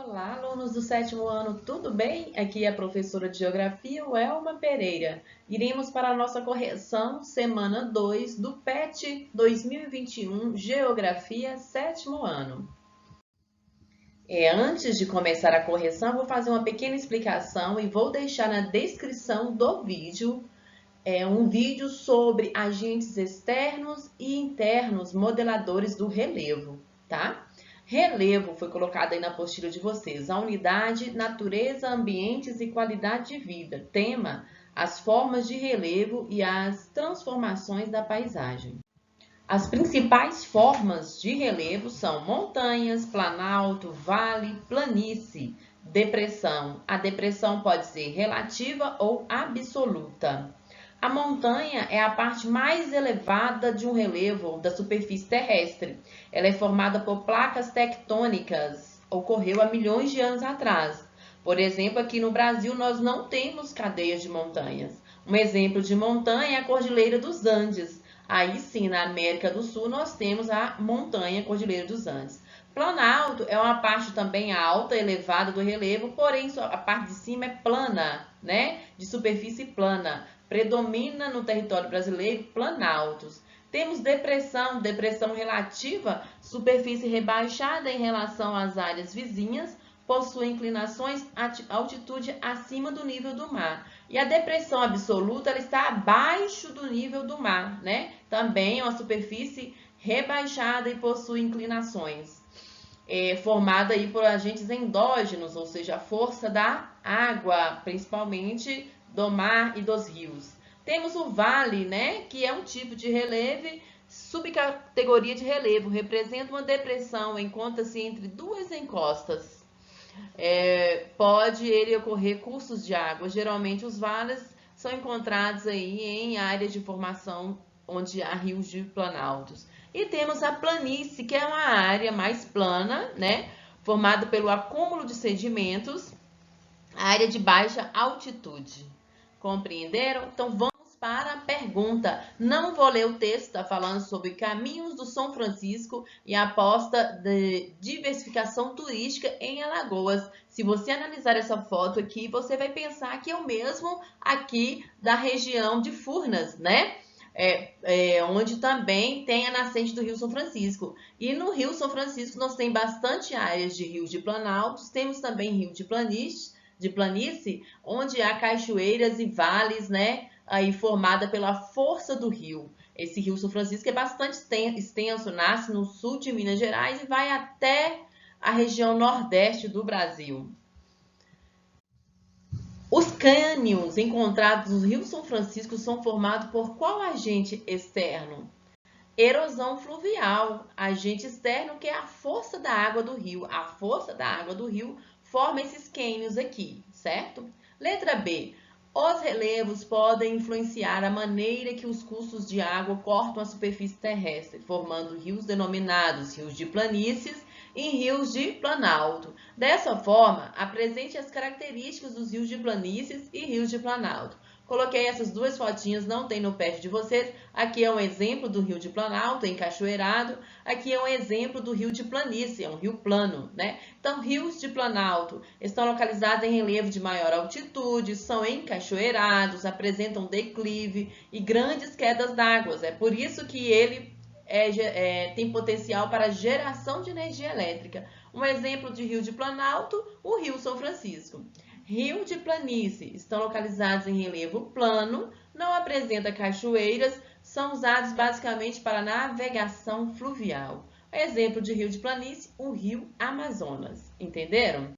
Olá, alunos do sétimo ano, tudo bem? Aqui é a professora de Geografia, Welma Pereira. Iremos para a nossa correção, semana 2 do PET 2021, Geografia, sétimo ano. Antes de começar a correção, vou fazer uma pequena explicação e vou deixar na descrição do vídeo um vídeo sobre agentes externos e internos modeladores do relevo, tá? Relevo foi colocado aí na apostila de vocês. A unidade, natureza, ambientes e qualidade de vida. Tema, as formas de relevo e as transformações da paisagem. As principais formas de relevo são montanhas, planalto, vale, planície, depressão. A depressão pode ser relativa ou absoluta. A montanha é a parte mais elevada de um relevo da superfície terrestre. Ela é formada por placas tectônicas. Ocorreu há milhões de anos atrás. Por exemplo, aqui no Brasil nós não temos cadeias de montanhas. Um exemplo de montanha é a Cordilheira dos Andes. Aí sim, na América do Sul, nós temos a montanha Cordilheira dos Andes. Planalto é uma parte também alta, elevada do relevo, porém a parte de cima é plana, né? De superfície plana. Predomina no território brasileiro planaltos. Temos depressão, depressão relativa, superfície rebaixada em relação às áreas vizinhas, possui inclinações, altitude acima do nível do mar. E a depressão absoluta ela está abaixo do nível do mar, né? Também é uma superfície rebaixada e possui inclinações. Formada aí por agentes endógenos, ou seja, a força da água, principalmente do mar e dos rios. Temos o vale, né, que é um tipo de relevo, subcategoria de relevo, representa uma depressão, encontra-se entre duas encostas. Pode ele ocorrer cursos de água. Geralmente os vales são encontrados aí em áreas de formação onde há rios de planaltos. E temos a planície, que é uma área mais plana, né, formada pelo acúmulo de sedimentos, área de baixa altitude. Compreenderam? Então vamos para a pergunta. Não vou ler o texto, está falando sobre caminhos do São Francisco e a aposta de diversificação turística em Alagoas. Se você analisar essa foto aqui, você vai pensar que é o mesmo aqui da região de Furnas, né? Onde também tem a nascente do Rio São Francisco. E no Rio São Francisco nós temos bastante áreas de rios de planaltos, temos também rio de planície, onde há cachoeiras e vales, né, aí formada pela força do rio. Esse Rio São Francisco é bastante extenso, nasce no sul de Minas Gerais e vai até a região nordeste do Brasil. Os cânions encontrados no Rio São Francisco são formados por qual agente externo? Erosão fluvial, agente externo que é a força da água do rio. A força da água do rio forma esses cânions aqui, certo? Letra B. Os relevos podem influenciar a maneira que os cursos de água cortam a superfície terrestre, formando rios denominados rios de planícies e rios de planalto. Dessa forma, apresente as características dos rios de planícies e rios de planalto. Coloquei essas duas fotinhas, não tem no pad de vocês. Aqui é um exemplo do rio de planalto, encachoeirado. Aqui é um exemplo do rio de planície, é um rio plano, né? Então, rios de planalto estão localizados em relevo de maior altitude, são encachoeirados, apresentam declive e grandes quedas d'água. É por isso que ele tem potencial para geração de energia elétrica. Um exemplo de rio de planalto, o Rio São Francisco. Rio de planície estão localizados em relevo plano, não apresenta cachoeiras, são usados basicamente para navegação fluvial. Exemplo de rio de planície, o rio Amazonas. Entenderam?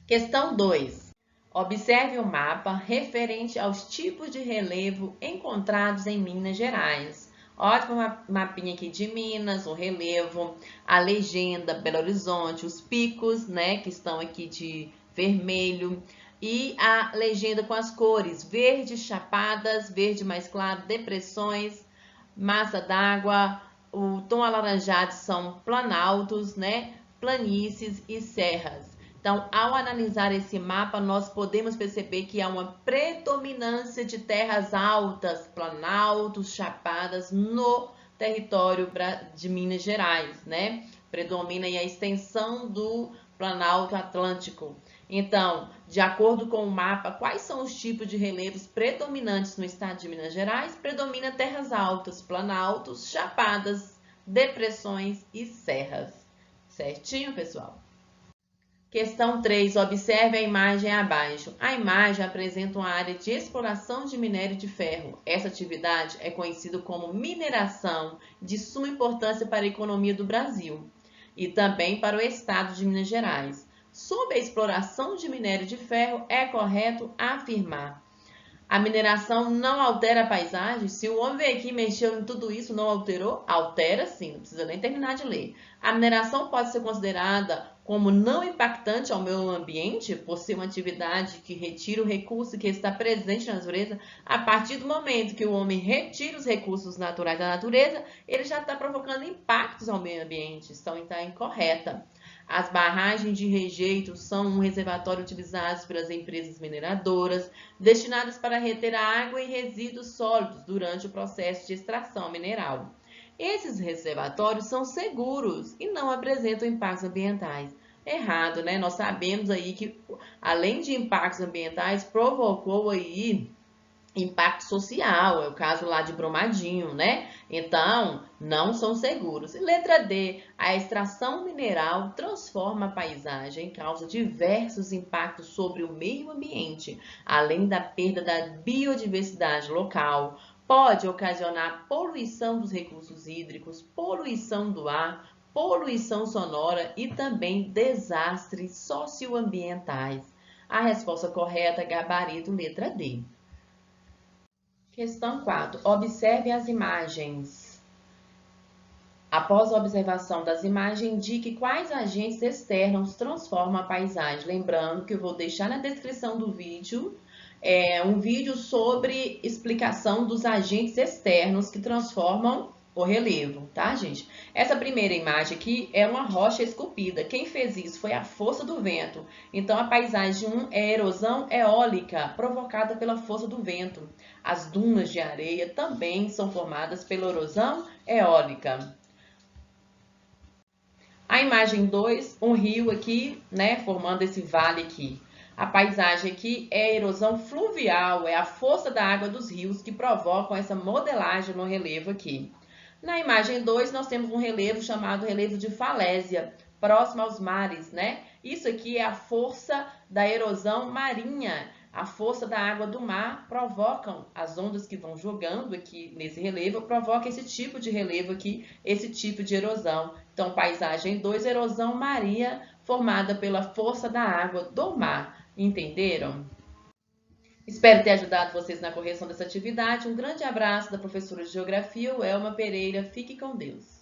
Questão 2. Observe o mapa referente aos tipos de relevo encontrados em Minas Gerais. Ótimo mapinha aqui de Minas, o relevo, a legenda, Belo Horizonte, os picos, né, que estão aqui de vermelho e a legenda com as cores verde, chapadas, verde mais claro, depressões, massa d'água, o tom alaranjado são planaltos, né, planícies e serras. Então, ao analisar esse mapa, nós podemos perceber que há uma predominância de terras altas, planaltos, chapadas no território de Minas Gerais, né? Predomina aí a extensão do Planalto Atlântico. Então, de acordo com o mapa, quais são os tipos de relevos predominantes no estado de Minas Gerais? Predomina terras altas, planaltos, chapadas, depressões e serras. Certinho, pessoal? Questão 3. Observe a imagem abaixo. A imagem apresenta uma área de exploração de minério de ferro. Essa atividade é conhecida como mineração, de suma importância para a economia do Brasil e também para o estado de Minas Gerais. Sobre a exploração de minério de ferro, é correto afirmar: a mineração não altera a paisagem? Se o homem veio aqui e mexeu em tudo isso, não alterou? Altera sim, não precisa nem terminar de ler. A mineração pode ser considerada como não impactante ao meio ambiente, por ser uma atividade que retira o recurso que está presente na natureza. A partir do momento que o homem retira os recursos naturais da natureza, ele já está provocando impactos ao meio ambiente. Então, está incorreta. As barragens de rejeito são um reservatório utilizado pelas empresas mineradoras, destinadas para reter a água e resíduos sólidos durante o processo de extração mineral. Esses reservatórios são seguros e não apresentam impactos ambientais. Errado, né? Nós sabemos aí que, além de impactos ambientais, provocou aí impacto social, é o caso lá de Brumadinho, né? Então, não são seguros. E letra D, a extração mineral transforma a paisagem, causa diversos impactos sobre o meio ambiente, além da perda da biodiversidade local, pode ocasionar poluição dos recursos hídricos, poluição do ar, poluição sonora e também desastres socioambientais. A resposta correta é gabarito letra D. Questão 4. Observe as imagens. Após a observação das imagens, indique quais agentes externos transformam a paisagem. Lembrando que eu vou deixar na descrição do vídeo um vídeo sobre explicação dos agentes externos que transformam o relevo, tá, gente? Essa primeira imagem aqui é uma rocha esculpida. Quem fez isso foi a força do vento. Então, a paisagem 1 é erosão eólica provocada pela força do vento. As dunas de areia também são formadas pela erosão eólica. A imagem 2, um rio aqui, né, formando esse vale aqui. A paisagem aqui é erosão fluvial, é a força da água dos rios que provocam essa modelagem no relevo aqui. Na imagem 2, nós temos um relevo chamado relevo de falésia, próximo aos mares, né? Isso aqui é a força da erosão marinha. A força da água do mar provocam as ondas que vão jogando aqui nesse relevo, provoca esse tipo de relevo aqui, esse tipo de erosão. Então, paisagem 2, erosão marinha formada pela força da água do mar. Entenderam? Espero ter ajudado vocês na correção dessa atividade. Um grande abraço da professora de Geografia, Elma Pereira. Fique com Deus.